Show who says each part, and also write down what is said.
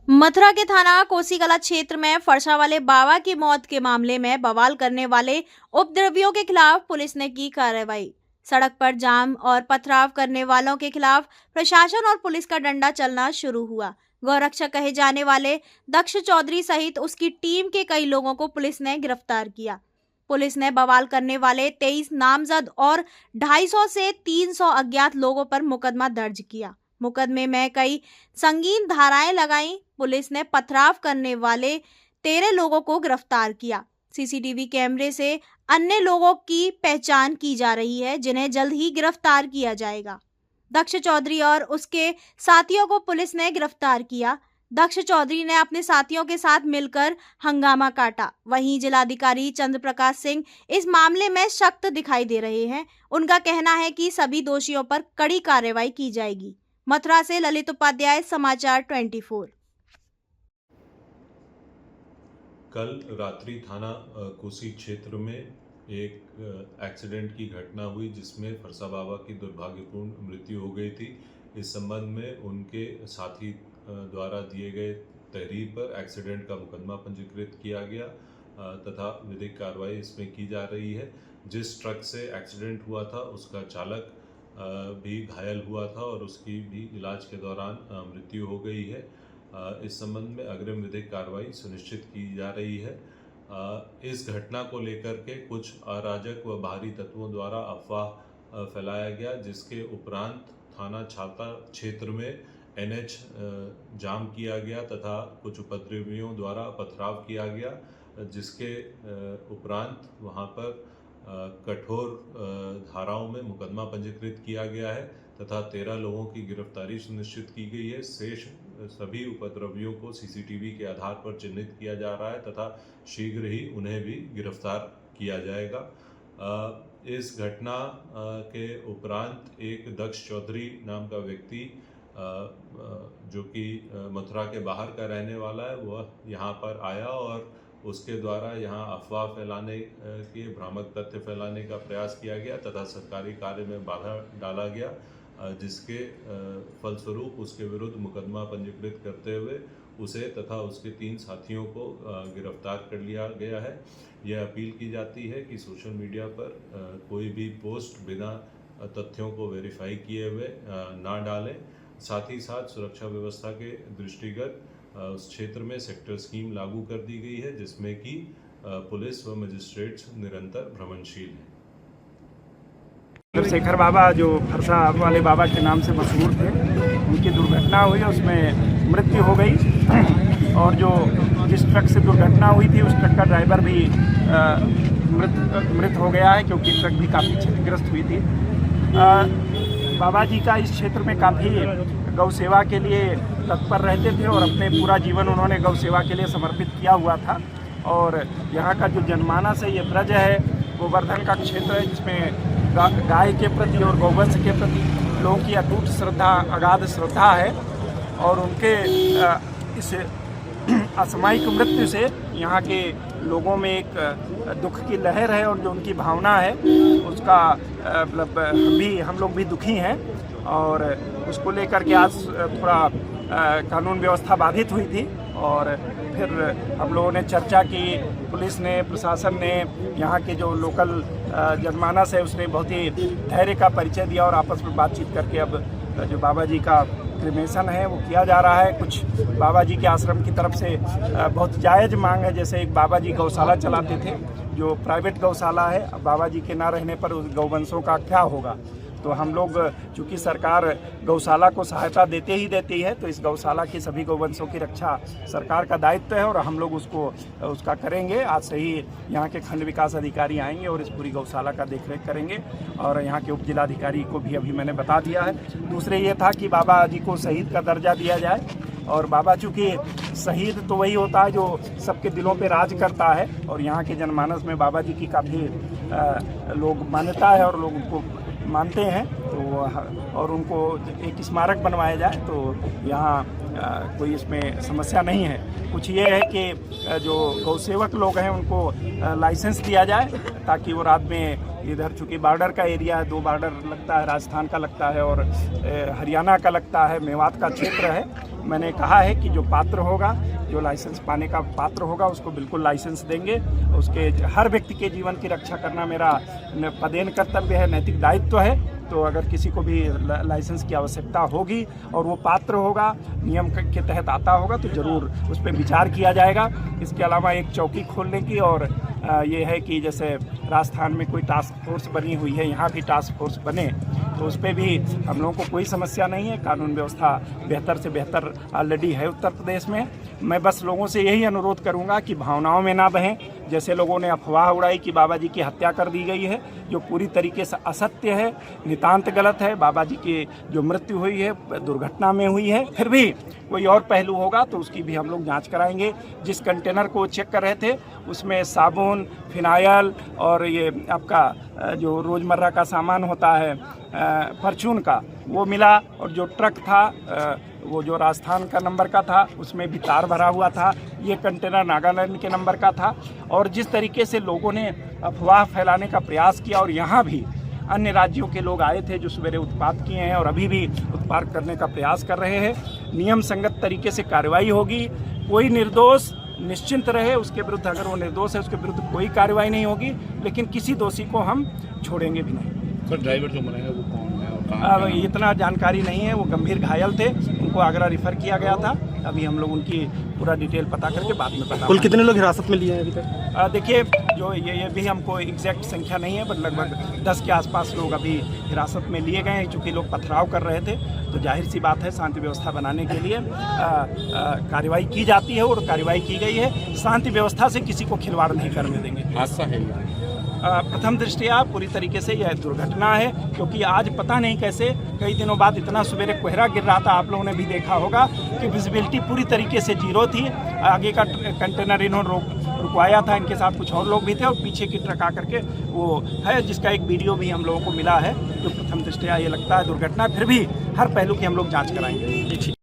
Speaker 1: मथुरा के थाना कोसीकला क्षेत्र में फरसा वाले बाबा की मौत के मामले में बवाल करने वाले उपद्रवियों के खिलाफ पुलिस ने की कार्रवाई। सड़क पर जाम और पथराव करने वालों के खिलाफ प्रशासन और पुलिस का डंडा चलना शुरू हुआ। गौरक्षक कहे जाने वाले दक्ष चौधरी सहित उसकी टीम के कई लोगों को पुलिस ने गिरफ्तार किया। पुलिस ने बवाल करने वाले 23 नामजद और 250 से 300 अज्ञात लोगों पर मुकदमा दर्ज किया। मुकदमे में कई संगीन धाराएं लगाई। पुलिस ने पथराव करने वाले 13 लोगों को गिरफ्तार किया। सीसीटीवी कैमरे से अन्य लोगों की पहचान की जा रही है, जिन्हें जल्द ही गिरफ्तार किया जाएगा। दक्ष चौधरी और उसके साथियों को पुलिस ने गिरफ्तार किया। दक्ष चौधरी ने अपने साथियों के साथ मिलकर हंगामा काटा। वहीं जिलाधिकारी चंद्र प्रकाश सिंह इस मामले में सख्त दिखाई दे रहे हैं। उनका कहना है कि सभी दोषियों पर कड़ी कार्रवाई की जाएगी। मथुरा से ललित उपाध्याय, समाचार 24।
Speaker 2: कल रात्रि थाना कोसी क्षेत्र में एक एक्सीडेंट की घटना हुई, जिसमें फरसा बाबा की दुर्भाग्यपूर्ण मृत्यु हो गई थी। इस संबंध में उनके साथी द्वारा दिए गए तहरीर पर एक्सीडेंट का मुकदमा पंजीकृत किया गया तथा विधिक कार्रवाई इसमें की जा रही है। जिस ट्रक से एक्सीडेंट हुआ था उसका चालक भी घायल हुआ था और उसकी भी इलाज के दौरान मृत्यु हो गई है। इस संबंध में अग्रिम विधिक कार्रवाई सुनिश्चित की जा रही है। इस घटना को लेकर के कुछ अराजक व बाहरी तत्वों द्वारा अफवाह फैलाया गया, जिसके उपरांत थाना छाता क्षेत्र में NH जाम किया गया तथा कुछ उपद्रवियों द्वारा पथराव किया गया, जिसके उपरांत वहां पर कठोर धाराओं में मुकदमा पंजीकृत किया गया है तथा 13 लोगों की गिरफ्तारी सुनिश्चित की गई है। शेष सभी उपद्रवियों को सीसीटीवी के आधार पर चिन्हित किया जा रहा है तथा शीघ्र ही उन्हें भी गिरफ्तार किया जाएगा। इस घटना के उपरांत एक दक्ष चौधरी नाम का व्यक्ति जो कि मथुरा के बाहर का रहने वाला है, वह यहाँ पर आया और उसके द्वारा यहाँ अफवाह फैलाने के, भ्रामक तथ्य फैलाने का प्रयास किया गया तथा सरकारी कार्य में बाधा डाला गया, जिसके फलस्वरूप उसके विरुद्ध मुकदमा पंजीकृत करते हुए उसे तथा उसके 3 साथियों को गिरफ्तार कर लिया गया है। यह अपील की जाती है कि सोशल मीडिया पर कोई भी पोस्ट बिना तथ्यों को वेरीफाई किए हुए ना डालें। साथ ही साथ सुरक्षा व्यवस्था के दृष्टिगत उस क्षेत्र में सेक्टर स्कीम लागू कर दी गई है, जिसमें कि पुलिस व मजिस्ट्रेट्स निरंतर भ्रमणशील हैं।
Speaker 3: शेखर बाबा जो फरसा वाले बाबा के नाम से मशहूर थे, उनकी दुर्घटना हुई, उसमें मृत्यु हो गई और जो जिस ट्रक से दुर्घटना हुई थी उस ट्रक का ड्राइवर भी मृत हो गया है, क्योंकि ट्रक भी काफ़ी क्षतिग्रस्त हुई थी। बाबा जी का इस क्षेत्र में काफ़ी गौ सेवा के लिए तत्पर रहते थे और अपने पूरा जीवन उन्होंने गौ सेवा के लिए समर्पित किया हुआ था। और यहाँ का जो जनमानस है, ये ब्रज है, गोवर्धन का क्षेत्र है, जिसमें गाय के प्रति और गौवंश के प्रति लोगों की अटूट श्रद्धा, अगाध श्रद्धा है। और उनके इस असामयिक मृत्यु से यहाँ के लोगों में एक दुख की लहर है और जो उनकी भावना है उसका मतलब हम लोग भी दुखी हैं। और उसको लेकर के आज थोड़ा कानून व्यवस्था बाधित हुई थी और फिर हम लोगों ने चर्चा की। पुलिस ने, प्रशासन ने, यहाँ के जो लोकल जनमानस है उसने बहुत ही धैर्य का परिचय दिया और आपस में बातचीत करके अब जो बाबा जी का क्रिमेशन है वो किया जा रहा है। कुछ बाबा जी के आश्रम की तरफ से बहुत जायज़ मांग है, जैसे एक बाबा जी गौशाला चलाते थे, जो प्राइवेट गौशाला है। अब बाबा जी के ना रहने पर उस गौवंशों का क्या होगा। तो हम लोग, चूँकि सरकार गौशाला को सहायता देती है, तो इस गौशाला की सभी गौवंशों की रक्षा सरकार का दायित्व है और हम लोग उसका करेंगे। आज से ही यहाँ के खंड विकास अधिकारी आएंगे और इस पूरी गौशाला का देखरेख करेंगे और यहाँ के उप जिलाधिकारी को भी अभी मैंने बता दिया है। दूसरे ये था कि बाबा जी को शहीद का दर्जा दिया जाए और बाबा, चूँकि शहीद तो वही होता है जो सबके दिलों पे राज करता है और यहाँ के जनमानस में बाबा जी की काफ़ी लोग मान्यता है और लोग उनको मानते हैं, तो और उनको एक स्मारक बनवाया जाए तो यहाँ कोई इसमें समस्या नहीं है। कुछ ये है कि जो गौसेवक लोग हैं उनको लाइसेंस दिया जाए ताकि वो रात में इधर, चूँकि बॉर्डर का एरिया है, 2 बॉर्डर लगता है, राजस्थान का लगता है और हरियाणा का लगता है, मेवात का क्षेत्र है, मैंने कहा है कि जो पात्र होगा, जो लाइसेंस पाने का पात्र होगा, उसको बिल्कुल लाइसेंस देंगे। उसके हर व्यक्ति के जीवन की रक्षा करना मेरा पदेन कर्तव्य है, नैतिक दायित्व है। तो अगर किसी को भी लाइसेंस की आवश्यकता होगी और वो पात्र होगा, नियम के तहत आता होगा, तो ज़रूर उस पर विचार किया जाएगा। इसके अलावा एक चौकी खोलने की और ये है कि जैसे राजस्थान में कोई टास्क फोर्स बनी हुई है, यहाँ भी टास्क फोर्स बने तो उस पर भी हम लोगों को कोई समस्या नहीं है। कानून व्यवस्था बेहतर से बेहतर ऑलरेडी है उत्तर प्रदेश में। मैं बस लोगों से यही अनुरोध करूंगा कि भावनाओं में ना बहें। जैसे लोगों ने अफवाह उड़ाई कि बाबा जी की हत्या कर दी गई है, जो पूरी तरीके से असत्य है, नितांत गलत है। बाबा जी की जो मृत्यु हुई है दुर्घटना में हुई है। फिर भी कोई और पहलू होगा तो उसकी भी हम लोग जांच कराएंगे। जिस कंटेनर को चेक कर रहे थे उसमें साबुन, फिनाइल और ये आपका जो रोज़मर्रा का सामान होता है परचून का, वो मिला। और जो ट्रक था वो जो राजस्थान का नंबर का था उसमें भी तार भरा हुआ था। ये कंटेनर नागालैंड के नंबर का था। और जिस तरीके से लोगों ने अफवाह फैलाने का प्रयास किया, और यहाँ भी अन्य राज्यों के लोग आए थे जो सवेरे उत्पात किए हैं और अभी भी उत्पात करने का प्रयास कर रहे हैं, नियम संगत तरीके से कार्रवाई होगी। कोई निर्दोष निश्चिंत रहे, उसके विरुद्ध अगर वो निर्दोष है उसके विरुद्ध कोई कार्रवाई नहीं होगी, लेकिन किसी दोषी को हम छोड़ेंगे भी नहीं।
Speaker 4: सर, ड्राइवर जो मरा है वो कौन है और कहाँ है?
Speaker 3: इतना जानकारी नहीं है। वो गंभीर घायल थे, उनको आगरा रिफ़र किया गया था। अभी हम लोग उनकी पूरा डिटेल पता करके बाद में पता।
Speaker 5: कुल कितने लोग हिरासत में लिए हैं अभी तक?
Speaker 3: देखिए, जो ये भी हमको एग्जैक्ट संख्या नहीं है, पर लगभग 10 के आसपास लोग अभी हिरासत में लिए गए हैं। चूँकि लोग पथराव कर रहे थे तो जाहिर सी बात है शांति व्यवस्था बनाने के लिए कार्रवाई की जाती है और कार्रवाई की गई है। शांति व्यवस्था से किसी को खिलवाड़ नहीं करने देंगे।
Speaker 4: हादसा है ये?
Speaker 3: प्रथम दृष्टया पूरी तरीके से यह दुर्घटना है, क्योंकि आज पता नहीं कैसे कई दिनों बाद इतना सवेरे कोहरा गिर रहा था। आप लोगों ने भी देखा होगा कि विजिबिलिटी पूरी तरीके से जीरो थी। आगे का कंटेनर इन्होंने रुकवाया था, इनके साथ कुछ और लोग भी थे, और पीछे की ट्रक आकर के वो है, जिसका एक वीडियो भी हम लोगों को मिला है। तो प्रथम दृष्टया ये लगता है दुर्घटना, फिर भी हर पहलू की हम लोग जाँच कराएंगे।